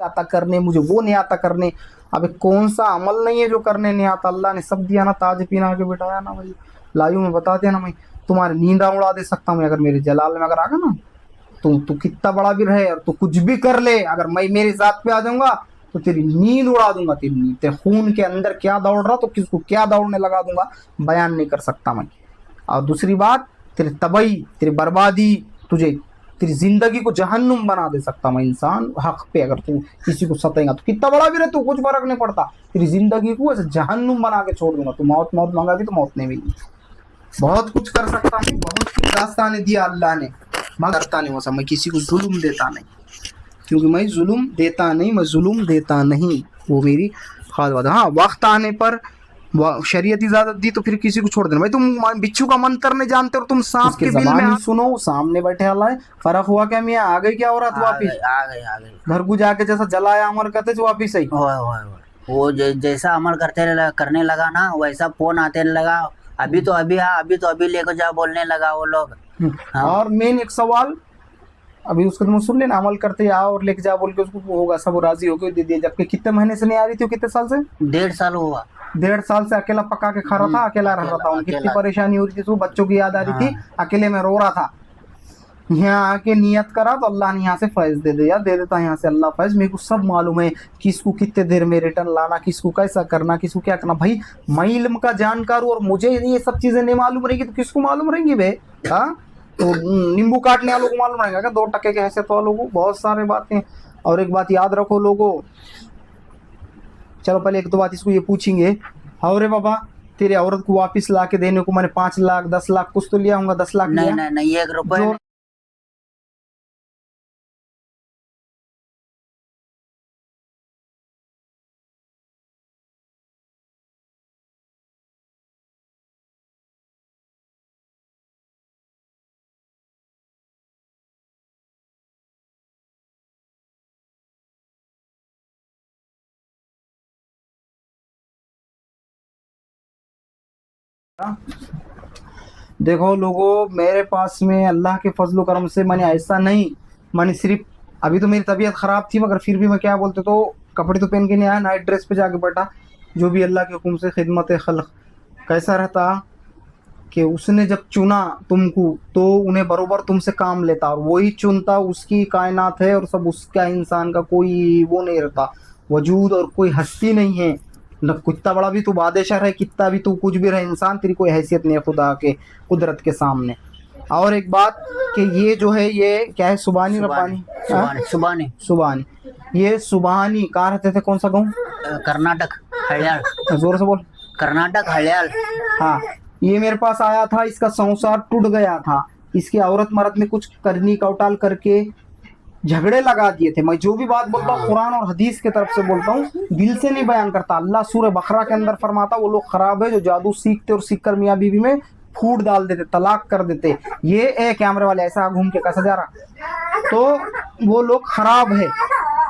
आता करने, मुझे वो नहीं आता करने। अबे कौन सा अमल नहीं है जो करने नहीं आता? अल्लाह ने सब दिया ना, ताज पीना के बिठाया ना भाई। लाइव में बता दिया ना मैं, तुम्हारी नींद उड़ा दे सकता हूँ अगर मेरे जलाल में अगर आ गया ना। तू कितना बड़ा भी रहे और तू कुछ भी कर ले, अगर मैं मेरी जात पे आ जाऊंगा तो तेरी नींद उड़ा दूंगा। तेरी नींद, तेरे खून के अंदर क्या दौड़ रहा तो किसको क्या दौड़ने लगा दूंगा, बयान नहीं कर सकता मैं। और दूसरी बात, तेरी तबाही, तेरी बर्बादी, तुझे तेरी जिंदगी को जहन्नुम बना दे सकता मैं इंसान हक पे। अगर तू किसी को सतेगा तो कितना बड़ा भी रहे तू, कुछ फर्क नहीं पड़ता, तेरी जिंदगी को ऐसे जहन्नुम बना के छोड़ दूंगा। तू मौत मौत मांगा तो मौत नहीं मिली। बहुत कुछ कर सकता हूँ, बहुत कुछ रास्ता ने दिया अल्लाह ने, मैं करता नहीं वैसा। मैं किसी को जुल्म देता नहीं, क्योंकि मैं जुल्म देता नहीं, मैं जुल्म देता नहीं, वो मेरी खास बात है। हाँ, वक्त आने पर शरीयत इजाजत दी तो फिर किसी को छोड़ देना। भाई तुम बिच्छू का मंत्र नहीं जानते और तुम सांप के बिल में सुनो, सामने बैठे अल्लाह है। फर्क हुआ क्या मियाँ? आ गई क्या औरत वापिस? आ गई घर को जाके जैसा जलाया अमर करते थे वापिस ही। वो जैसा अमल करने लगा ना, वैसा फोन आते लगा, अभी तो अभी अभी तो अभी लेकर जा बोलने लगा वो लोग। हाँ। और मेन एक सवाल, अभी उसको तुम सुन लेना, अमल करते आओ और लेके जा बोल के उसको होगा, सब राजी होकर दे दिया। जबकि कितने महीने से नहीं आ रही थी, कितने साल से? 1.5 साल हुआ। 1.5 साल से अकेला पका के खा रहा था, अकेला रह रहा था। उनकी कितनी परेशानी हो रही थी, बच्चों की याद आ रही थी, अकेले में रो रहा था। यहाँ आके नियत करा तो अल्लाह ने यहाँ से फैज दे दिया, दे देता यहाँ से अल्लाह फैज। मेरे को सब मालूम है किसको कितने देर में रिटर्न लाना, किसको कैसा करना, किसको क्या करना। भाई मैं इल्म का जानकार हूँ और मुझे ये सब चीजें नहीं मालूम रहेगी तो किसको मालूम रहेंगी बे? हाँ, तो नींबू काटने वालों को मालूम रहेगा क्या? 2 टके के हैसियत वालों को? बहुत सारे बातें। और एक बात याद रखो लोगों, चलो पहले एक दो बात इसको ये पूछेंगे। हाँ रे बाबा, तेरे औरत को वापिस ला के देने को मैंने 5 लाख 10 लाख कुछ तो लिया होगा, 10 लाख नहीं नहीं नहीं, 1 रुपए देखो लोगों, मेरे पास में अल्लाह के फजल करम से मैंने ऐसा नहीं, मैंने सिर्फ अभी तो मेरी तबीयत ख़राब थी मगर फिर भी मैं क्या बोलते तो कपड़े तो पहन के नहीं आया, नाइट ड्रेस पे जाके बैठा। जो भी अल्लाह के हुक्म से खिदमत खल्क कैसा रहता कि उसने जब चुना तुमको तो उन्हें बरोबर तुमसे काम लेता, और वही चुनता, उसकी कायनात है और सब उसका, इंसान का कोई वो नहीं रहता वजूद और कोई हस्ती नहीं है। न कितना बड़ा भी तू बादशाह रहे, कितना भी तू कुछ भी रहे इंसान, तेरी कोई हैसियत नहीं है खुदा के कुदरत के सामने। और एक बात कि ये जो है ये क्या है, सुबानी रब्बानी? सुबानी सुबानी। ये सुबानी कहाँ रहते थे, कौन सा गाँव? कर्नाटक हड़याल। जोर से बोल। कर्नाटक हड़याल। हाँ, ये मेरे पास आया था, इसका संसार टूट गया था, इसकी औरत मर्द में कुछ करनी कौटाल करके झगड़े लगा दिए थे। मैं जो भी बात बोलता हूँ कुरान और हदीस की तरफ से बोलता हूँ, दिल से नहीं बयान करता। अल्लाह सूरह बकरा के अंदर फरमाता वो लोग खराब है जो जादू सीखते और सीख कर मियाँ बीवी में फूट डाल देते, तलाक कर देते। ये कैमरे वाले ऐसा घूम के कैसा जा रहा, तो वो लोग खराब है।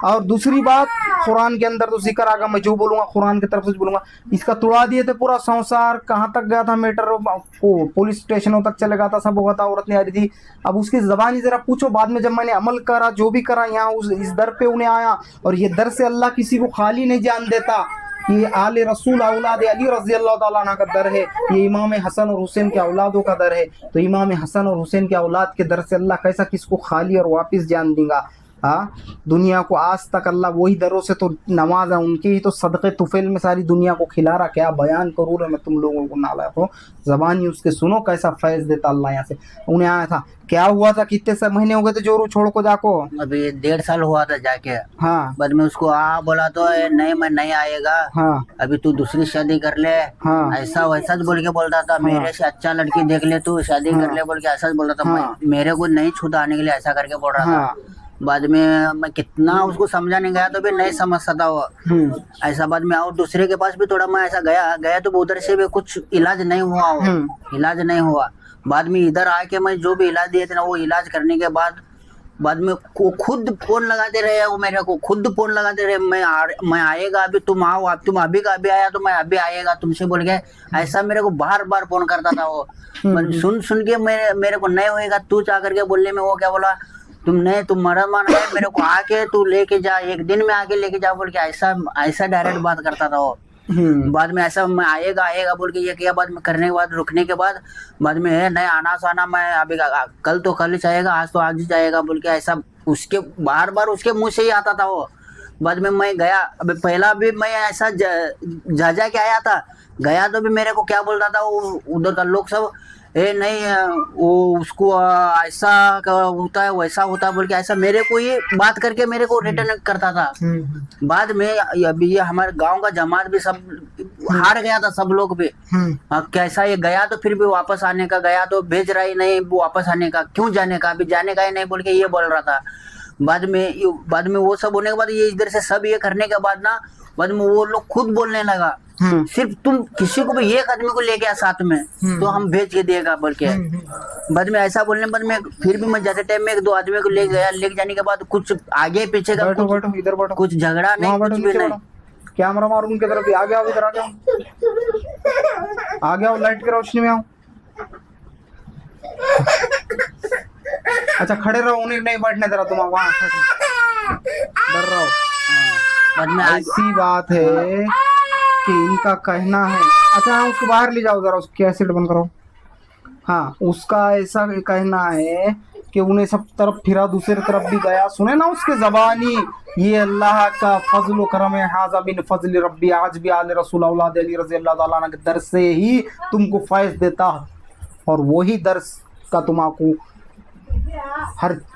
और दूसरी बात, कुरान के अंदर तो जिक्र आगा, मैं जो बोलूंगा कुरान की तरफ से बोलूंगा। इसका तुड़ा दिए थे पूरा संसार, कहाँ तक गया था मैटर, पुलिस स्टेशनों तक चले गया था, सब हुआ था, औरत नहीं आ रही थी। अब उसकी जबानी जरा पूछो, बाद में जब मैंने अमल करा, जो भी करा, यहाँ इस दर पे उन्हें आया, और ये दर से अल्लाह किसी को खाली नहीं जान देता। ये आले रसूल औलाद अली रज़ी अल्लाह ताला अन्हु का दर है, ये इमाम हसन और हुसैन के औलादों का दर है। तो इमाम हसन और हुसैन के औलाद के दर से अल्लाह कैसा किसको खाली और वापस जान देगा? हाँ, दुनिया को आज तक अल्लाह वही दरों से तो नवाजा, उनके ही तो सदक़े तुफैल में सारी दुनिया को खिला रहा। क्या बयान करूँ रे मैं तुम लोगों को, नालायक हो, ज़बानी उसके सुनो कैसा फैज़ देता अल्लाह यहाँ से। उन्हें आया था, क्या हुआ था, कितने से महीने हो गए थे जोरू छोड़ को जाको? अभी 1.5 साल हुआ था जाके। हाँ, बाद में उसको बोला तो नहीं मैं नहीं आएगा। हाँ, अभी तू दूसरी शादी कर ले। हाँ, ऐसा वैसा बोल के बोलता था। हाँ, मेरे से अच्छा लड़की देख ले तू, शादी कर ले बोल के ऐसा बोलता था। हाँ, मेरे को नहीं छूता आने के लिए ऐसा करके बोल रहा हाँ, था। बाद में मैं कितना उसको समझाने गया तो भी नहीं समझ सकता वो ऐसा। बाद में और दूसरे के पास भी थोड़ा मैं ऐसा गया तो उधर से भी कुछ इलाज नहीं हुआ, वो इलाज नहीं हुआ। बाद में इधर आके मैं जो भी इलाज दिए थे ना, वो इलाज करने के बाद में खुद फोन लगाते रहे, वो मेरे को खुद फोन लगाते रहे, मैं आएगा अभी, तुम आओ, अब तुम अभी का अभी आया तो मैं अभी आएगा तुमसे बोल के ऐसा मेरे को बार बार फोन करता था वो। सुन के मेरे को नहीं होएगा तू चाह करके बोलने में वो क्या बोला, तुम मरा मन है, मेरे को आके तू लेके जा, एक दिन में आके लेके जा बोल के ऐसा ऐसा डायरेक्ट बात करता था वो। बाद में ऐसा मैं आएगा आएगा बोल के ये किया, बाद में करने के बाद रुकने के बाद में है नहीं आना साना, मैं अभी कल तो कल ही जाएगा, आज तो आज ही जाएगा बोल के ऐसा उसके बार बार उसके मुंह से ही आता था वो। बाद में मैं गया, अभी पहला भी मैं ऐसा जा के आया था, गया तो भी मेरे को क्या बोल रहा था वो उधर का लोग सब, ए नहीं वो उसको ऐसा होता है वैसा होता है बोल के ऐसा मेरे को ये बात करके मेरे को रिटर्न करता था। बाद में अभी ये हमारे गांव का जमात भी सब हार गया था, सब लोग भी कैसा ये गया तो फिर भी वापस आने का, गया तो भेज रहा ही नहीं वापस आने का, क्यों जाने का, अभी जाने का ही नहीं बोल के ये बोल रहा था। बाद में वो सब होने के बाद ये इधर से सब ये करने के बाद ना, बाद में वो लोग खुद बोलने लगा सिर्फ तुम किसी को भी एक आदमी को लेके आ साथ में तो हम भेज के देगा बोल के। बाद में ऐसा बोलने बाद में फिर भी मैं जाते टाइम में एक दो आदमी को ले गया, लेके जाने के बाद कुछ आगे पीछे का कुछ झगड़ा नहीं, कुछ भी नहीं। कैमरा मारो उनकी तरफ, आ गया इधर, आ गया लाइट की रोशनी में आओ। अच्छा खड़े रहो, उन्हें नहीं बैठने दे रहा, तुम वहां डर रहो। बाद में ऐसी बात है कि इनका कहना है, अच्छा हाँ उसको बाहर ले जाओ जरा, उसकी कैसेट बंद करो। हाँ उसका ऐसा कहना है कि उन्हें सब तरफ फिरा, दूसरी तरफ भी गया, सुने ना उसके जबानी, ये अल्लाह का फजल करम है, हाजा बिन फजल रब्बी, आज भी आले रसूल औलाद अली रज़ी अल्लाह ताला अन्हु के दर से ही तुमको फैज़ देता है, और वही दर्स का तुमको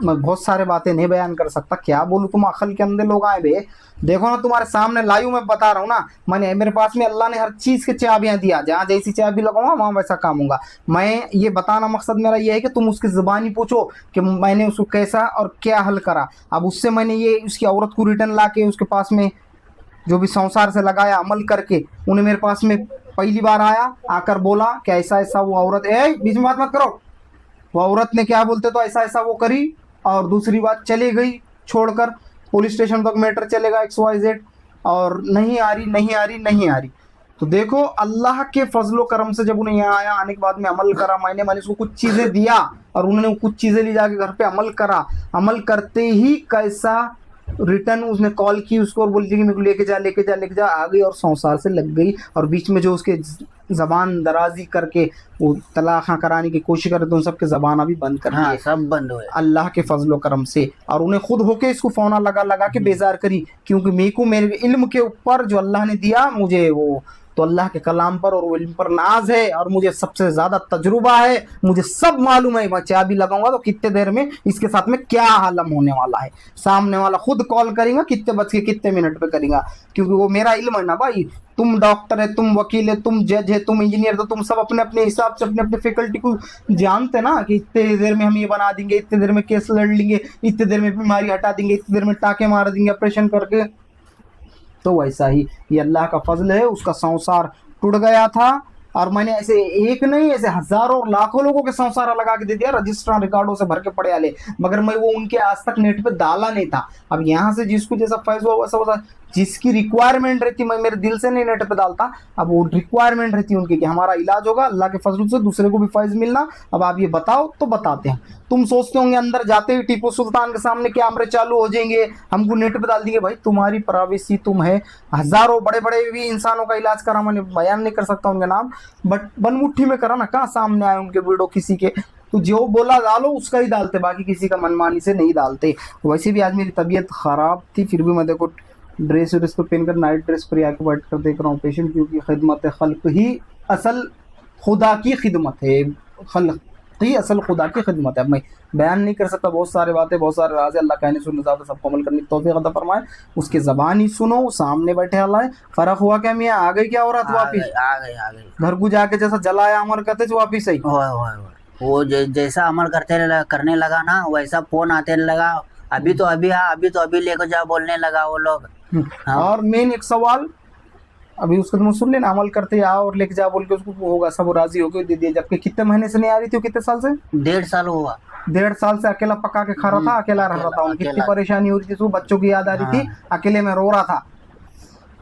मैं बहुत सारे बातें नहीं बयान कर सकता, क्या बोलूं, तुम अकल के अंदर लोग आए बे। देखो ना तुम्हारे सामने लाइव में बता रहा हूँ ना, मैंने मेरे पास में अल्लाह ने हर चीज़ के चाबियां दिया, जहाँ जैसी चाबी लगाऊंगा वहाँ वैसा काम होगा। मैं ये बताना मकसद मेरा ये है कि तुम उसकी ज़ुबानी पूछो कि मैंने उसको कैसा और क्या हल करा। अब उससे मैंने ये उसकी औरत को रिटर्न ला के उसके पास में जो भी संसार से लगाया अमल करके, उन्हें मेरे पास में पहली बार आया, आकर बोला कि ऐसा ऐसा, वो औरत बीच में बात मत करो, वो औरत ने क्या बोलते तो ऐसा ऐसा वो करी, और दूसरी बात चली गई छोड़कर, पुलिस स्टेशन तक मैटर चलेगा XYZ, और नहीं आ रही। तो देखो अल्लाह के फजलो करम से जब उन्हें यहाँ आया, आने के बाद में अमल करा, मैंने उसको कुछ चीज़ें दिया और उन्होंने कुछ चीज़ें ले जाके घर पे अमल करा। अमल करते ही कैसा रिटर्न उसने कॉल की उसको और बोल दी कि मेरे को लेके जा, आ गई और संसार से लग गई। और बीच में जो उसके ज़बान दराजी करके वो तलाक़ कराने की कोशिश करे तो उन सब के ज़बान अभी बंद कर दिए, सब बंद हुए अल्लाह के फजलो करम से। और उन्हें खुद होके इसको फ़ौना लगा के बेजार करी, क्योंकि मेरे इल्म के ऊपर जो अल्लाह ने दिया मुझे, वो तो अल्लाह के कलाम पर और वो इल्म पर नाज है, और मुझे सबसे ज़्यादा तजुर्बा है, मुझे सब मालूम है। मैं चाबी लगाऊंगा तो कितने देर में इसके साथ में क्या हालम होने वाला है, सामने वाला खुद कॉल करेगा, कितने बज के कितने मिनट पे करेगा, क्योंकि वो मेरा इल्म है ना भाई। तुम डॉक्टर है, तुम वकील है, तुम जज है, तुम इंजीनियर, तो तुम सब अपने अपने हिसाब से अपने अपने फैकल्टी को जानते ना कि इतने देर में हम ये बना देंगे, इतने देर में केस लड़ लेंगे, इतने देर में बीमारी हटा देंगे, इतने देर में टाँके मार देंगे ऑपरेशन करके। तो वैसा ही ये अल्लाह का फजल है, उसका संसार टूट गया था, और मैंने ऐसे एक नहीं ऐसे हजारों और लाखों लोगों के संसार लगा के दे दिया, रजिस्ट्रार रिकॉर्डों से भर के पड़े आले, मगर मैं वो उनके आज तक नेट पे डाला नहीं था। अब यहाँ से जिसको जैसा फैज हुआ वैसा वैसा जिसकी रिक्वायरमेंट रहती, मैं मेरे दिल से नहीं नेट पे डालता, अब वो रिक्वायरमेंट रहती है उनकी कि हमारा इलाज होगा, अल्लाह के फजल से दूसरे को भी फैज मिलना। अब आप ये बताओ तो बताते हैं। तुम सोचते होंगे अंदर जाते ही टीपू सुल्तान के सामने कैमरे चालू हो जाएंगे, हमको नेट पे डाल देंगे। भाई तुम्हारी प्राइवेसी तुम है, हजारों बड़े बड़े भी इंसानों का इलाज करा, मैंने बयान नहीं कर सकता उनके नाम, बट बनमुट्ठी में करा ना, कहाँ सामने आए उनके वीडियो किसी के, तो जो बोला डालो उसका ही डालते, बाकी किसी का मनमानी से नहीं डालते। वैसे भी आज मेरी तबीयत ख़राब थी, फिर भी मैं देखो ड्रेस व्रेस को पहनकर नाइट ड्रेस पर आके बैठ कर देख रहा हूँ पेशेंट, क्योंकि खिदमत खल्क ही असल खुदा की खिदमत है, खल्क ही असल खुदा की खिदमत है। मैं बयान नहीं कर सकता, बहुत सारे बातें, बहुत सारे राज, अल्लाह कहने सुनने ज़्यादा सबको अमल करने की तौफीक अता फरमाए। उसके ज़बान ही सुनो, सामने बैठे अल्लाह है। फ़र्क हुआ क्या मियाँ, आ गई क्या औरत वापिस? आ गई घर को जाके जैसा जलाया अमर करते वापिस आई, वो जैसा अमल करने लगा ना, वैसा फोन आते लगा, अभी तो अभी लेकर जा बोलने लगा वो लोग। हाँ। और मेन एक सवाल अभी उसको तुम सुन लेना, अमल करते आओ और लेके जा बोल के उसको होगा, सब राजी हो गए दे दिया। जबकि कितने महीने से नहीं आ रही थी, कितने साल से? 1.5 साल हुआ। 1.5 साल से अकेला पका के खा रहा था, अकेला रह रहा था, कितनी परेशानी हो रही थी, बच्चों की याद आ रही थी, अकेले में रो रहा था।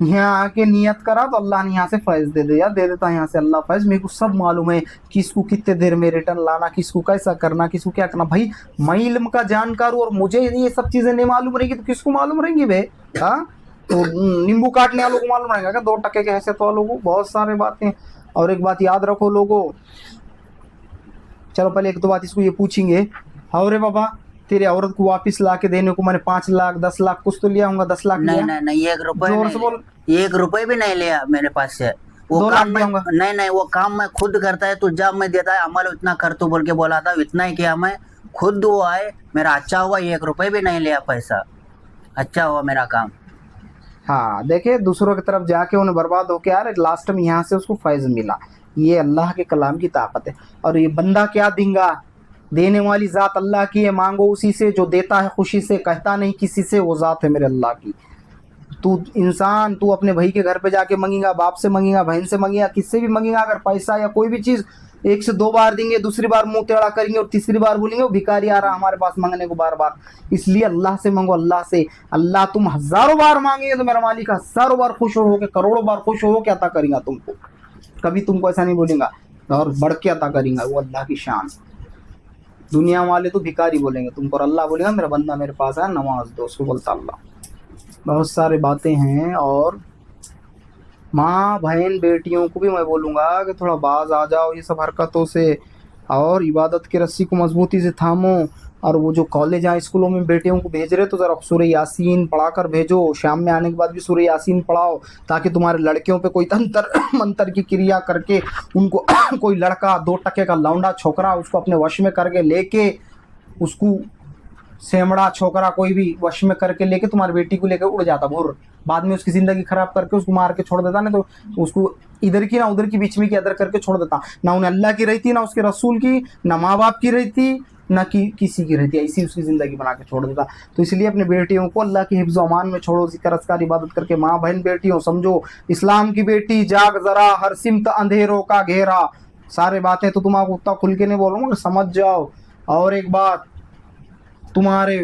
यहाँ आके नियत करा तो अल्लाह ने यहाँ से फैज दे दिया, दे देता है यहाँ से अल्लाह फैज। मेरे को सब मालूम है किसको कितने देर में रिटर्न लाना, किसको कैसा करना, किसको क्या करना। भाई मैं इल्म का जानकार हूँ और मुझे ये सब चीजें नहीं मालूम रहेगी तो किसको मालूम रहेंगी बे? हाँ, तो नींबू काटने वालों को मालूम रहेगा क्या? 2 टके के हैसियत वालों को? बहुत सारे बातें। और एक बात याद रखो लोगों, चलो पहले एक दो बात इसको ये पूछेंगे, और बाबा तेरे औरत को वापस ला के देने को मैंने 5 लाख 10 लाख कुछ तो लिया होगा, 10 लाख नहीं लिया? नहीं नहीं, 1 रुपए जोर नहीं से बोल। लिया। 1 रुपए भी नहीं लिया मेरे पास से। वो 2 लाख काम लिया मैं होगा। नहीं नहीं, वो काम मैं खुद करता है, तू जब मैं देता है अमल उतना कर, तू बोल के बोला था, इतना ही किया मैं खुद। वो आए मेरा अच्छा हुआ, 1 रुपए भी नहीं लिया पैसा, अच्छा हुआ मेरा काम। हाँ देखिए, दूसरों की तरफ जाके उन्हें बर्बाद होके आ रहे, लास्ट में यहाँ से उसको फैज मिला। ये अल्लाह के कलाम की ताकत है। और ये बंदा क्या देगा? देने वाली ज़ात अल्लाह की है, मांगो उसी से जो देता है खुशी से, कहता नहीं किसी से, वो ज़ात है मेरे अल्लाह की। तू इंसान, तू अपने भाई के घर पे जाके मांगेगा, बाप से मांगेगा, बहन से मांगेगा, किससे भी मांगेगा, अगर पैसा या कोई भी चीज़ 1 से 2 बार देंगे, दूसरी बार मुंह टेढ़ा करेंगे और तीसरी बार बोलेंगे वो भिखारी आ रहा हमारे पास मांगने को बार बार। इसलिए अल्लाह से मांगो, अल्लाह से। अल्लाह तुम 1000 बार मांगेंगे तो मेरा मालिक 1000 बार खुश हो के, करोड़ों बार खुश हो के अता करेगा तुमको। कभी तुमको ऐसा नहीं बोलेगा, और बढ़ के अता करेगा, वो अल्लाह की शान। दुनिया वाले तो भिखारी बोलेंगे तुमको, और अल्लाह बोलेगा मेरा बंदा मेरे पास है, नमाज दो, उसको बोलता अल्लाह। बहुत सारे बातें हैं। और माँ बहन बेटियों को भी मैं बोलूँगा कि थोड़ा बाज आ जाओ ये सब हरकतों से, और इबादत की रस्सी को मजबूती से थामो। और वो जो कॉलेज या स्कूलों में बेटियों को भेज रहे तो ज़रा सूरह यासीन पढ़ा कर भेजो, शाम में आने के बाद भी सूरह यासीन पढ़ाओ, ताकि तुम्हारे लड़कियों पे कोई तंत्र मंत्र की क्रिया करके उनको कोई लड़का 2 टके का लौंडा छोकरा उसको अपने वश में करके लेके, उसको सेमड़ा छोकरा कोई भी वश में करके लेके तुम्हारी बेटी को लेकर उड़ जाता भूर, बाद में उसकी ज़िंदगी खराब करके उसको मार के छोड़ देता, नहीं तो उसको इधर की ना उधर की, बीच में की अदर करके छोड़ देता। ना उन्हें अल्लाह की रहती, ना उसके रसूल की, ना माँ बाप की रहती, ना कि किसी की रहती, ऐसी उसकी ज़िंदगी बना के छोड़ देता। तो इसलिए अपने बेटियों को अल्लाह की हिफ्ज़ अमान में छोड़ो, ज़िक्र अस्कार इबादत करके। माँ बहन बेटियों समझो, इस्लाम की बेटी जाग ज़रा, हर सिमत अंधेरों का घेरा। सारे बातें तो तुम्हारा उतना खुल के नहीं बोलूँगा, समझ जाओ। और एक बात, तुम्हारे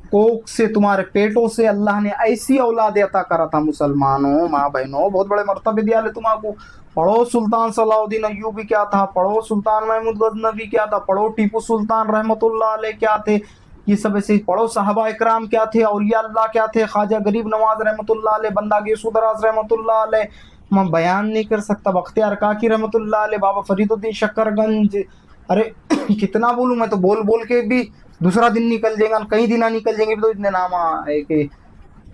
कोख से, तुम्हारे पेटों से अल्लाह ने ऐसी औलाद अता करा था मुसलमानों, माँ बहनों, बहुत बड़े मर्तबे दिया ले तुम्हारा। पढ़ो सुल्तान सलाउद्दीन अय्यूबी क्या था, पढ़ो सुल्तान महमूद गजनवी क्या था, पढ़ो टीपू सुल्तान रहमतुल्लाह अलैह क्या थे, ये सब ऐसे पढ़ो। साहबा इकराम क्या थे, औलिया अल्लाह क्या थे, ख्वाजा गरीब नवाज रहमतुल्लाह अलैह, बंदा गेसुदराज रहमतुल्लाह अलैह, मैं बयान नहीं कर सकता, बख्तियार काकी रहमतुल्लाह अलैह, बाबा फरीदुद्दीन शक्करगंज। अरे कितना बोलूँ मैं, तो बोल बोल के भी दूसरा दिन निकल जाएगा, कई दिन निकल जाएंगे, तो इतने नाम है कि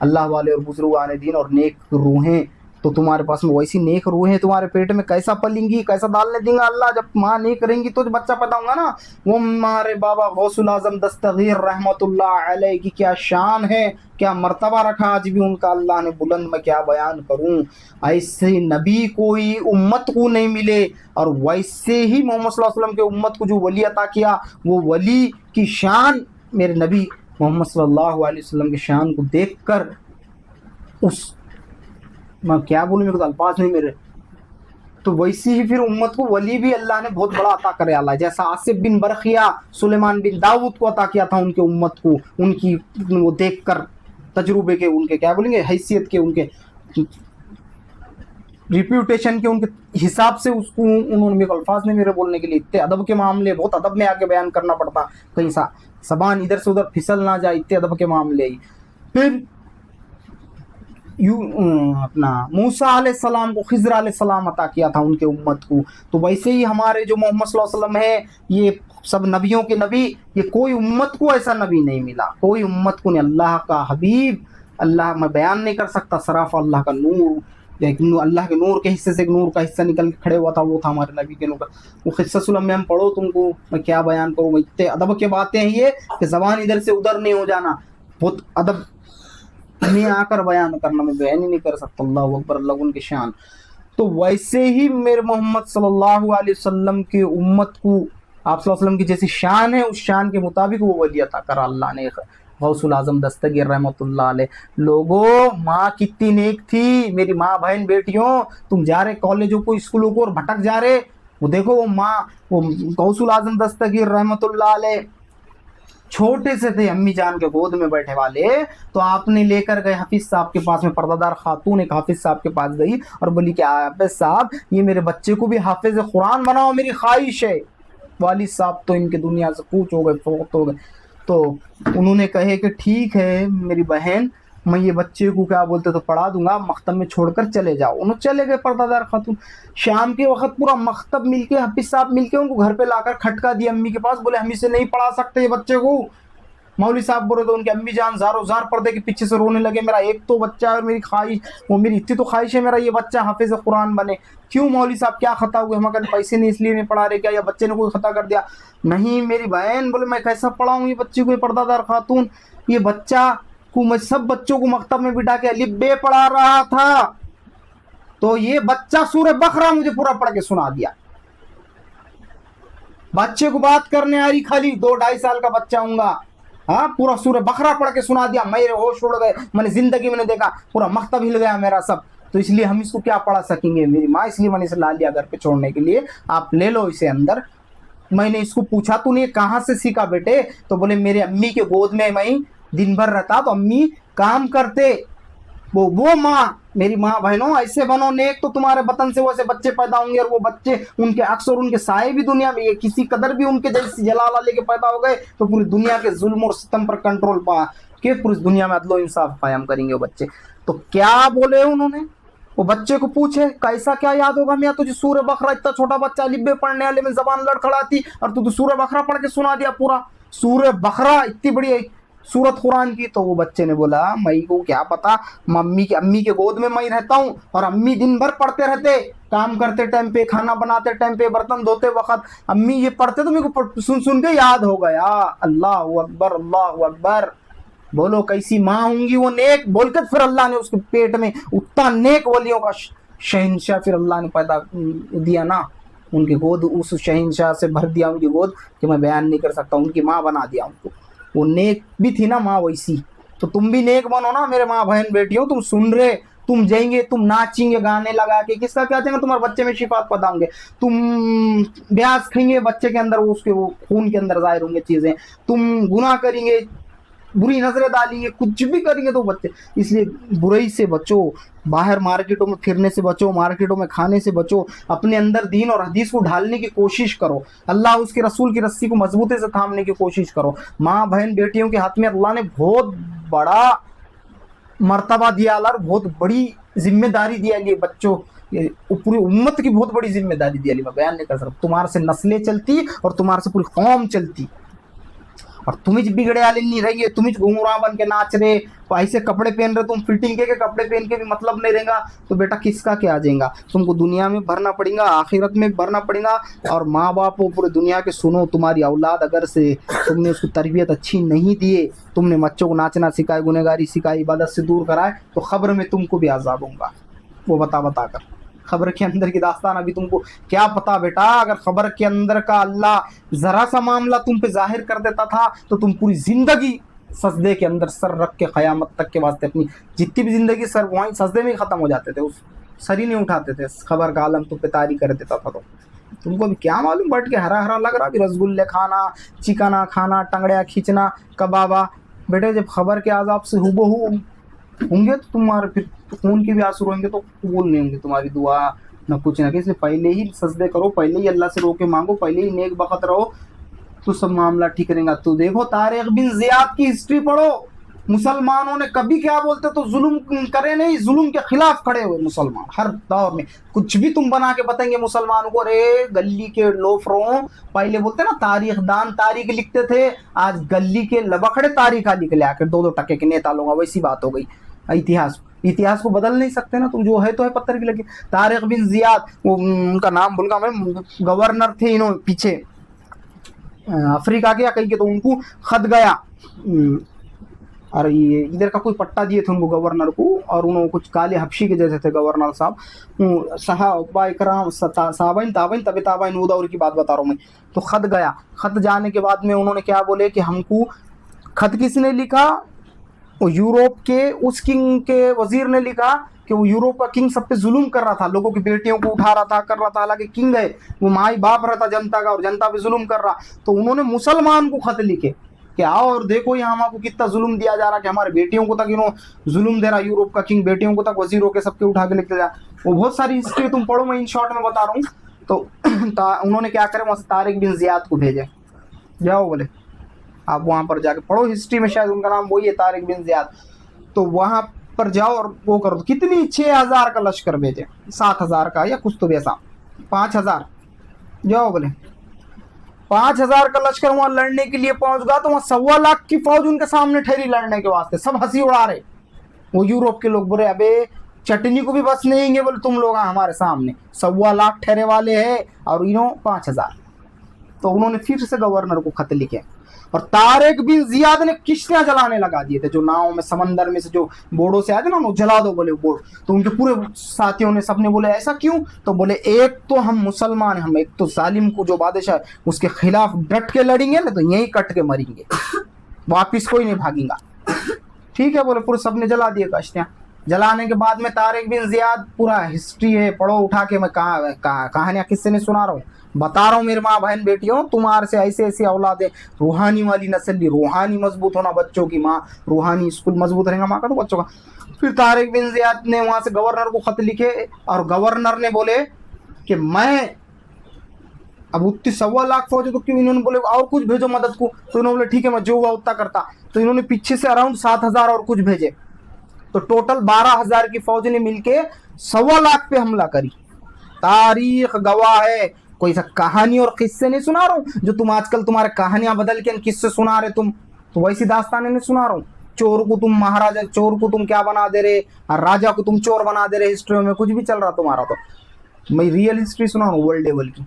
अल्लाह वाले और बुजुर्ग आने दीन और नेक रूहें। तो तुम्हारे पास में वैसी नेक रूहें तुम्हारे पेट में कैसा पलेंगी, कैसा डालने देंगे अल्लाह? जब माँ नेक करेंगी तो बच्चा पैदा होगा ना। वो हमारे बाबा गौसुल आजम दस्तगीर रहमतुल्लाह अलैह की क्या शान है, क्या मर्तबा रखा आज भी उनका अल्लाह ने बुलंद, में क्या बयान करूं। ऐसे नबी कोई उम्मत को नहीं मिले, और वैसे ही मोहम्मद सल्लल्लाहु अलैहि वसल्लम के उम्मत को जो वली अता किया, वो वली की शान मेरे नबी मोहम्मद सल्लल्लाहु अलैहि वसल्लम की शान को देखकर, उस मैं क्या बोलूँ, मेरे को तो अल्फाज नहीं मेरे। तो वैसे ही फिर उम्मत को वली भी अल्लाह ने बहुत बड़ा अता करे अल्लाह, जैसा आसिफ बिन बरखिया सुलेमान बिन दाऊद को अता किया था उनके उम्मत को, उनकी वो देख कर तजुर्बे के, उनके क्या बोलेंगे हैसियत के, उनके रिप्यूटेशन के, उनके हिसाब से उसको उन्होंने, मेरे अल्फाज नहीं मेरे बोलने के लिए, इतने अदब के मामले, बहुत अदब में आके बयान करना पड़ता, कहीं सा जबान इधर से उधर फिसल ना जाए, इतने अदब के मामले। फिर अपना मूसा अलैहिस्सलाम को खिज़र अलैहिस्सलाम अता किया था उनके उम्मत को। तो वैसे ही हमारे जो मोहम्मद सल्लल्लाहु अलैहि वसल्लम है, ये सब नबियों के नबी, ये कोई उम्मत को ऐसा नबी नहीं मिला, कोई उम्मत को नहीं। अल्लाह का हबीब, अल्लाह मैं बयान नहीं कर सकता, सराफ अल्लाह का नूर, लेकिन अल्लाह के नूर के हिस्से से एक नूर का हिस्सा निकल के खड़े हुआ था, वो था हमारे नबी के नूर का। वो क़िस्सतुल अंबिया में पढ़ो, तुमको मैं क्या बयान करूँ, इतने अदब के बातें हैं ये कि ज़बान इधर से उधर नहीं हो जाना, बहुत अदब में आकर बयान करना, मैं बयान ही नहीं कर सकता। अल्लाह अकबर, अल्लाह उनकी शान। तो वैसे ही मेरे मोहम्मद सल्लल्लाहु अलैहि वसल्लम की उम्मत को आप सल्लल्लाहु अलैहि वसल्लम की जैसी शान है, उस शान के मुताबिक वो वली अता करा अल्लाह ने गौसुल आजम दस्तगीर रहमतुल्लाह अलैह। लोगों, माँ कितनी नेक थी, मेरी माँ बहन बेटियों, तुम जा रहे कॉलेजों को, स्कूलों को और भटक जा रहे, वो देखो वो माँ, वो गौसुल आजम दस्तगीर रहमतुल्लाह अलैह छोटे से थे अम्मी जान के गोद में बैठे वाले, तो आपने लेकर गए हाफिज साहब के पास में, पर्दादार खातून एक हाफिज साहब के पास गई और बोली कि हाफिज साहब ये मेरे बच्चे को भी हाफिज कुरान बनाओ, मेरी ख्वाहिश है। वालिद साहब तो इनके दुनिया से कूच हो गए, फौत हो गए। तो उन्होंने कहे कि ठीक है मेरी बहन, मैं ये बच्चे को क्या बोलते तो पढ़ा दूंगा, मकतब में छोड़कर चले जाओ। उन्होंने चले गए पर्दादार खातून। शाम के वक्त पूरा मकतब मिलके, हाफिज साहब मिलके उनको घर पे लाकर खटका दिया अम्मी के पास, बोले हम इसे नहीं पढ़ा सकते ये बच्चे को। मौलवी साहब बोले तो उनकी अम्मी जान ज़ारो ज़ार पर्दे के पीछे से रोने लगे, मेरा एक तो बच्चा है और मेरी ख्वाहिश, वो मेरी इतनी तो ख्वाहिश है मेरा ये बच्चा हाफिज कुरान बने। क्यों मौलवी साहब क्या खता हुए, हम अगर पैसे नहीं इसलिए नहीं पढ़ा रहे क्या, या बच्चे ने कोई खता कर दिया? नहीं मेरी बहन, बोले मैं कैसा पढ़ाऊँ ये बच्चे को, ये पर्दादार खातून, ये बच्चा को मैं सब बच्चों को मकतब में बिठा के अलिफ बे पढ़ा रहा था, तो ये बच्चा सूरह बकरा मुझे पूरा पढ़ के सुना दिया। बच्चे को बात करने आ रही खाली, 2-2.5 साल का बच्चा हूँगा, हाँ पूरा सूरह बकरा पढ़ के सुना दिया। मेरे होश उड़ गए, मैंने जिंदगी में नहीं देखा, पूरा मकतब हिल गया मेरा सब। तो इसलिए हम इसको क्या पढ़ा सकेंगे मेरी माँ, इसलिए मैंने इसे ला लिया घर पे छोड़ने के लिए, आप ले लो इसे अंदर। मैंने इसको पूछा तूने कहाँ से सीखा बेटे, तो बोले मेरे अम्मी के गोद में मैं दिन भर रहता, तो अम्मी काम करते, वो माँ, मेरी माँ बहनों ऐसे बनो नेक, तो तुम्हारे बतन से वैसे बच्चे पैदा होंगे, और वो बच्चे उनके अक्स और उनके साए भी दुनिया में, ये किसी कदर भी उनके जैसी जलाला लेके पैदा हो गए तो पूरी दुनिया के जुल्म और सितम पर कंट्रोल पा के पूरी दुनिया में अदलो इंसाफ कायम करेंगे वो बच्चे। तो क्या बोले उन्होंने, वो बच्चे को पूछे कैसा क्या याद होगा मियाँ तुझे सूरह बकरा, इतना छोटा बच्चा लिब्बे पढ़ने वाले में जबान लड़खड़ाती, और तू तो सूरह बकरा पढ़ के सुना दिया पूरा, सूरह बकरा इतनी बड़ी सूरत कुरान की। तो वो बच्चे ने बोला मई को क्या पता, मम्मी की अम्मी के गोद में मैं रहता हूँ, और अम्मी दिन भर पढ़ते रहते, काम करते टाइम पे, खाना बनाते टाइम पे, बर्तन धोते वक्त अम्मी ये पढ़ते तो मेरे को सुन सुन के याद हो गया। अल्लाह अकबर, अल्लाह अकबर। बोलो कैसी माँ होंगी वो नेक, बोलकर फिर अल्लाह ने उसके पेट में उतना नेक वलियों का शहनशाह फिर अल्लाह ने पैदा दिया ना, उनकी गोद उस शहनशाह से भर दिया उनकी गोद कि मैं बयान नहीं कर सकता, उनकी माँ बना दिया उनको। वो नेक भी थी ना माँ वैसी, तो तुम भी नेक बनो ना मेरे माँ बहन बेटियों। तुम सुन रहे, तुम जाएंगे, तुम नाचेंगे गाने लगा के, किसका क्या चाहेंगे, तुम्हारे बच्चे में शिफात पैदा होंगे। तुम ब्याज खाएंगे, बच्चे के अंदर उसके वो खून के अंदर जाहिर होंगे चीज़ें। तुम गुनाह करेंगे, बुरी नजरें डालेंगे, कुछ भी करेंगे तो बच्चे। इसलिए बुराई से बचो, बाहर मार्केटों में फिरने से बचो, मार्केटों में खाने से बचो, अपने अंदर दीन और हदीस को ढालने की कोशिश करो, अल्लाह उसके रसूल की रस्सी को मजबूती से थामने की कोशिश करो। माँ बहन बेटियों के हाथ में अल्लाह ने बहुत बड़ा मर्तबा दिया, अल्लाह बहुत बड़ी जिम्मेदारी दिया लिए बच्चों, पूरी उम्मत की बहुत बड़ी जिम्मेदारी दिया, मैं बयान नहीं कर सकता। तुम्हारे से नस्लें चलती और तुम्हारे से पूरी कौम चलती, और तुम ही बिगड़े वाले नहीं रहेंगे, तुम ही घुंघरा बन के नाच रहे, ऐसे कपड़े पहन रहे, तुम फिटिंग के कपड़े पहन के भी मतलब नहीं रहेगा, तो बेटा किसका क्या आ जाएगा। तुमको दुनिया में भरना पड़ेगा, आखिरत में भरना पड़ेगा। और माँ बाप वो पूरे दुनिया के सुनो, तुम्हारी औलाद अगर से तुमने उसको तरबियत अच्छी नहीं दिए, तुमने बच्चों को नाचना सिखाए, गुनहगारी सिखाई, इबादत से दूर कराए, तो खबर में तुमको भी आज़ाब होगा। वो बता कर खबर के अंदर की दास्तान अभी तुमको क्या पता बेटा। अगर खबर के अंदर का अल्लाह जरा सा मामला तुम पे जाहिर कर देता था तो तुम पूरी जिंदगी सजदे के अंदर सर रख के क़यामत तक के वास्ते अपनी जितनी भी जिंदगी सर वहीं सजदे में ही ख़त्म हो जाते थे, उस सर ही नहीं उठाते थे। खबर का आलम तुम पे तारी कर देता था। तो तुमको भी क्या मालूम, बैठ के हरा हरा लग रहा, भी रसगुल्ले खाना, चिकना खाना, टंगड़िया खींचना, कबाबा। बेटे जब खबर के आज़ाब से हुबहू होंगे तो तुम्हारे फिर खून के भी आंसू होंगे, तो कबूल नहीं होंगे तुम्हारी दुआ न कुछ ना। इसलिए पहले ही सजदे करो, पहले ही अल्लाह से रोके मांगो, पहले ही नेक बखत रहो, तो सब मामला ठीक रहेगा। तो देखो तारिक बिन ज़ियाद की हिस्ट्री पढ़ो, मुसलमानों ने कभी क्या बोलते तो जुल्म करे नहीं, जुल्म के खिलाफ खड़े हुए मुसलमान हर दौर में। कुछ भी तुम बना के बताएंगे मुसलमानों को, अरे गली के लोफरों, पहले बोलते ना तारीख दान तारीख लिखते थे, आज गली के लबखड़े तारीखा लिख ले आकर 2-2 टके के नेता लोग, वैसी बात हो गई। इतिहास को बदल नहीं सकते ना तुम, जो है तो है पत्थर की लगी। तारिक बिन ज़ियाद, वो उनका नाम भूल गया मैं, गवर्नर थे इन्होंने पीछे अफ्रीका के या कहीं के, तो उनको खत गया और ये इधर का कोई पट्टा दिए थे उनको गवर्नर को, और उन्होंने कुछ काले हबशी के जैसे थे गवर्नर साहब, साहबा इकराम साहबाइन ताबाइन तबे ताबाइन वो दौर की बात बता रहा हूँ मैं। तो खत गया, खत जाने के बाद में उन्होंने क्या बोले कि हमको, खत किसने लिखा, वो यूरोप के उस किंग के वजीर ने लिखा कि वो यूरोप का किंग सब पे जुल्म कर रहा था, लोगों की बेटियों को उठा रहा था, कर रहा था, हालांकि किंग है वो माई बाप रहता जनता का और जनता पे जुल्म कर रहा। तो उन्होंने मुसलमान को खत लिखे कि आओ और देखो यहाँ हमको कितना जुल्म दिया जा रहा है, कि हमारे बेटियों को तक जुल्म दे रहा है, यूरोप का किंग बेटियों को तक वजीरों के सबके उठा के लेके जा। वो बहुत सारी हिस्ट्री तुम पढ़ो, मैं इन शॉर्ट में बता रहा हूँ। तो उन्होंने क्या करे, वहां से तारिक बिन जियाद को भेजे, जाओ बोले आप वहां पर जाके पढ़ो हिस्ट्री में, शायद उनका नाम वही है तारिक बिन जियाद। तो वहां पर जाओ और वो करो। कितनी 6000 का लश्कर भेजे, 7000 का या कुछ तो भी ऐसा, 5000, जाओ बोले 5000 का लश्कर वहां लड़ने के लिए पहुंच गया। तो वहां 1.25 लाख की फौज उनके सामने ठहरी लड़ने के वास्ते, सब हंसी उड़ा रहे। वो यूरोप के लोग बोले अबे चटनी को भी बस नहीं होंगे बोले तुम लोग हमारे सामने, 1.25 लाख ठहरे वाले हैं और इन्हों 5000। तो उन्होंने फिर से गवर्नर को खत लिखे और तारिक बिन जियाद ने किश्तियां जलाने लगा दिए थे, जो नाव में समंदर में से जो बोर्डों से आए थे ना, वो जला दो बोले बोर्ड। तो उनके पूरे साथियों ने, सबने बोले ऐसा क्यों? तो बोले एक तो हम मुसलमान हैं, हम एक तो जालिम को जो बादशाह है उसके खिलाफ डट के लड़ेंगे ना, तो यहीं कट के मरेंगे, वापिस कोई नहीं भागेगा। ठीक है बोले, पूरे सबने जला दिए कश्तियां। जलाने के बाद में तारिक बिन जियाद, पूरा हिस्ट्री है पढ़ो उठा के, मैं कहानियां किससे नहीं सुना रहा हूँ, बता रहा हूँ मेरे माँ बहन बेटियों, तुम्हारे से ऐसे ऐसी औलाद है, रूहानी वाली नस्ल ली, रूहानी मजबूत होना बच्चों की, माँ रूहानी स्कूल मजबूत रहेगा माँ का तो बच्चों का। फिर तारिक बिन जियाद ने वहां से गवर्नर को खत लिखे और गवर्नर ने बोले कि मैं अब उतनी 1.25 लाख फौज है तो क्यों, इन्होंने बोले और कुछ भेजो मदद को। तो इन्होंने बोले ठीक है मैं जो हुआ उतना करता। तो इन्होंने पीछे से अराउंड 7000 और कुछ भेजे, तो टोटल 12000 की फौज ने मिलके 1.25 लाख पे हमला करी। तारीख गवाह है, कोई सा कहानी और किस्से नहीं सुना रहा हूँ जो तुम आजकल तुम्हारे कहानियां बदल के किस्से सुना रहे तुम, तो वैसी दास्तानें नहीं सुना रहा हूँ। चोर को तुम महाराजा, चोर को तुम क्या बना दे रहे, और राजा को तुम चोर बना दे रहे, हिस्ट्री में कुछ भी चल रहा तुम्हारा। तो मैं रियल हिस्ट्री सुना रहा हूँ, वर्ल्ड लेवल की।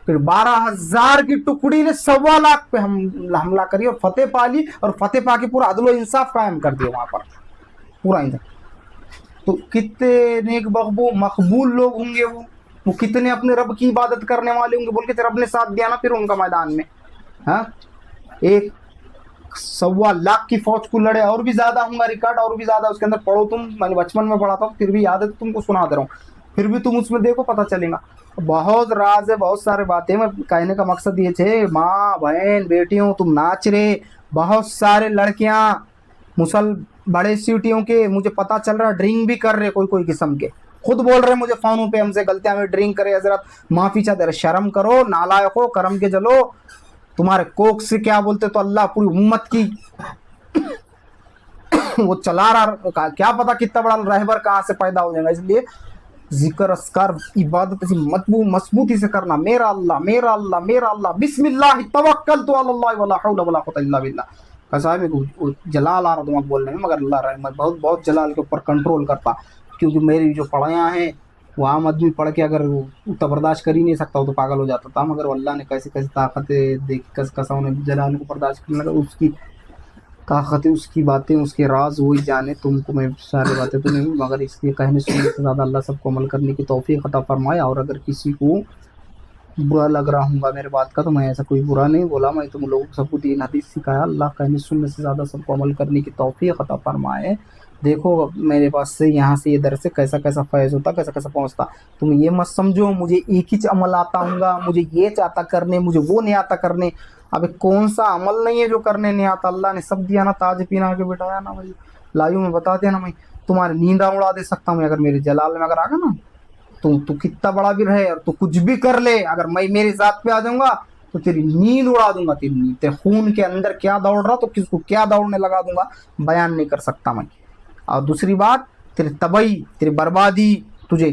फिर 12000 की टुकड़ी ने 1.25 लाख पे हमला करी और फतेह पा ली, और फतेह पा के पूरा अदलो इंसाफ कायम कर दिया वहां पर, पूरा इंसाफ। तो कितने नेक मकबूल लोग होंगे वो कितने अपने रब की इबादत करने वाले होंगे, बोल के रब ने साथ दिया ना फिर उनका मैदान में। हाँ, एक 1.25 लाख की फौज को लड़े, और भी ज्यादा होगा रिकॉर्ड, और भी ज्यादा उसके अंदर पढ़ो तुम, मैंने बचपन में पढ़ा था फिर भी याद है तो तुमको सुना दे रहा हूँ, फिर भी तुम उसमें देखो पता चलेगा। बहुत राज है, बहुत सारे बातें। मैं कहने का मकसद ये थे, माँ बहन बेटियों तुम नाच रहे, बहुत सारे लड़कियां मुसल बड़े सीटियों के, मुझे पता चल रहा ड्रिंक भी कर रहे कोई किस्म के, खुद बोल रहे मुझे फोनों पे हमसे गलतियां में ड्रिंक करे, हजरत माफी चाहते, शर्म करो, नालायक हो, करम के जलो। तुम्हारे कोक से क्या बोलते तो अल्लाह पूरी उम्मत की वो चला रहा, क्या पता कितना बड़ा रहबर कहाँ से पैदा हो जाएगा। इसलिए जिक्र अस्कार इबादत मजबूती से करना, मेरा अल्लाह मेरा अल्लाह मेरा अल्लाह, बिस्मिल्लाह तवक्कलतु अल्लाह वला हौला वला कुव्वता इल्ला बिल्लाह। कैसा है, जलाल आ रहा तुम्हारा बोलने में, मगर अल्लाह मैं बहुत बहुत जलाल के ऊपर कंट्रोल करता, क्योंकि मेरी जो पढ़ाइयाँ हैं वो आम आदमी पढ़ के अगर उतना बर्दाश्त कर ही नहीं सकता, वो तो पागल हो जाता था। मगर अल्लाह ने कैसे कैसे ताकतें देखी, कैसा उन्हें जलाल को बर्दाश्त करने लगा, उसकी ताकतें, उसकी बातें, उसके राज वही जाने। तुमको मैं सारी बातें तो नहीं, मगर इसलिए कहने सुनने से ज़्यादा अल्लाह सबको अमल करने की तौफीक अता फरमाए। और अगर किसी को बुरा लग रहा हूँगा मेरे बात का, तो मैं ऐसा कोई बुरा नहीं बोला, मैं तुम लोगों को सबको दीन हदीस सिखाया। अल्लाह कहने सुनने से ज़्यादा सबको अमल करने की तौफीक अता फरमाए। देखो मेरे पास से यहाँ से इधर से कैसा कैसा फैज़ होता, कैसा कैसा पहुँचता। तुम ये मत समझो मुझे एक ही अमल आता हूँगा, मुझे ये चाहता करने, मुझे वो नहीं आता करने। अब कौन सा अमल नहीं है जो करने नहीं आता, अल्लाह ने सब दिया ना, ताज पीना के बिठाया ना भाई, लायू में बता दिया ना, मैं तुम्हारी नींद उड़ा दे सकता हूँ अगर मेरे जलाल में अगर आ गया ना। तू कितना बड़ा भी रहे और तू कुछ भी कर ले, अगर मैं मेरी जात पे आ जाऊंगा तो तेरी नींद उड़ा दूंगा, तेरी नींद, तेरे खून के अंदर क्या दौड़ रहा तो किसको क्या दौड़ने लगा दूंगा, बयान नहीं कर सकता मैं। और दूसरी बात, तेरी तबाही, तेरी बर्बादी, तुझे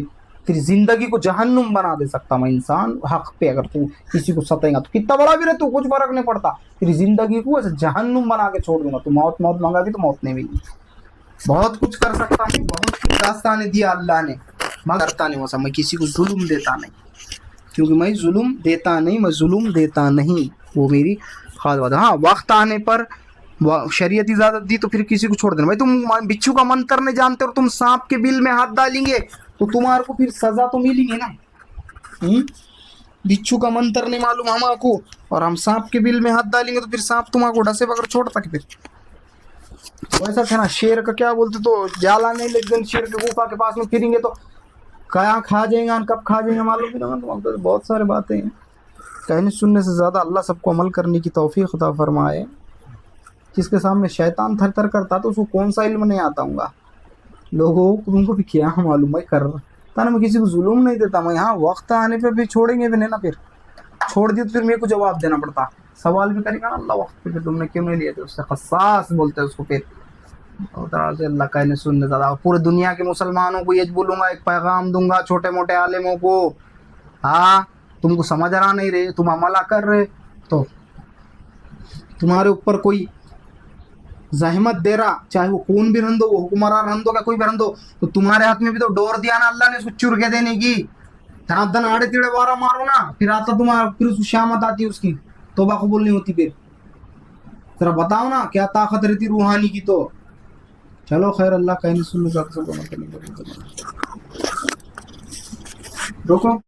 तेरी जिंदगी को जहन्नुम बना दे सकता मैं इंसान हक पे। अगर तू किसी को सतेगा तो कितना बड़ा भी रहे, तू कुछ फर्क नहीं पड़ता, तेरी जिंदगी को ऐसे जहन्नुम बना के छोड़ दूंगा। तू मौत मांगा तो मौत नहीं मिली। बहुत कुछ कर सकता हूँ, बहुत कुछ रास्ता ने दिया अल्लाह ने, मगर करता नहीं वैसा। मैं किसी को जुल्म देता नहीं, क्योंकि मैं जुल्म देता नहीं, मैं जुल्म देता नहीं, वो मेरी खास बात है। हाँ, वक्त आने पर शरीयत इजाजत दी तो फिर किसी को छोड़ देना। भाई तुम बिच्छू का मंत्र नहीं जानते और तुम सांप के बिल में हाथ डालेंगे तो तुम्हारे को फिर सजा तो मिलेगी ना। बिच्छू का मंत्र नहीं मालूम हमको और हम सांप के बिल में हाथ डालेंगे तो फिर सांप तुम्हारे डसे बगैर छोड़ता कि फिर वैसा था ना। शेर का क्या बोलते, तो जाला नहीं, लेकिन शेर के गुफा के पास में फिरेंगे तो क्या खा जाएंगे और कब खा जाएंगे मालूम भी ना। तो बहुत सारे बातें हैं, कहने सुनने से ज़्यादा अल्लाह सबको अमल करने की तौफीक अता फरमाए। जिसके सामने शैतान थर थर करता तो उसको कौन सा इल्म नहीं आता होगा। लोगों को तुमको भी क्या मालूम है कर ताना, मैं किसी को जुलूम नहीं देता, मैं यहाँ वक्त आने पे भी छोड़ेंगे भी नहीं ना, फिर छोड़ दिया तो फिर मेरे को जवाब देना पड़ता, सवाल भी करेगा ना अल्लाह वक्त पे, फिर तुमने क्यों नहीं लिए थे उससे खसास बोलते हैं उसको। फिर तरह से अल्लाह कहने सुनने ज़्यादा, पूरे दुनिया के मुसलमानों को ये बोलूंगा, एक पैगाम दूंगा छोटे मोटे आलिमों को, हाँ तुमको समझ आ नहीं रहे, तुम अमला कर रहे, तो तुम्हारे ऊपर कोई जहमत दे रहा, चाहे वो कौन भी रंदो, वो हुक्मरान रंदो का कोई भी रंदो, तो तुम्हारे हाथ में भी तो डोर दिया ना अल्लाह ने उसको चुरके देने की। धन आड़े तिड़े वारा मारो ना, फिर आता तुम्हारा, फिर उसको शामत आती है उसकी, तौबा कबूल नहीं होती। फिर जरा बताओ ना क्या ताकत रहती रूहानी की। तो चलो खैर, अल्लाह कहीं नहीं सुनने, रुको।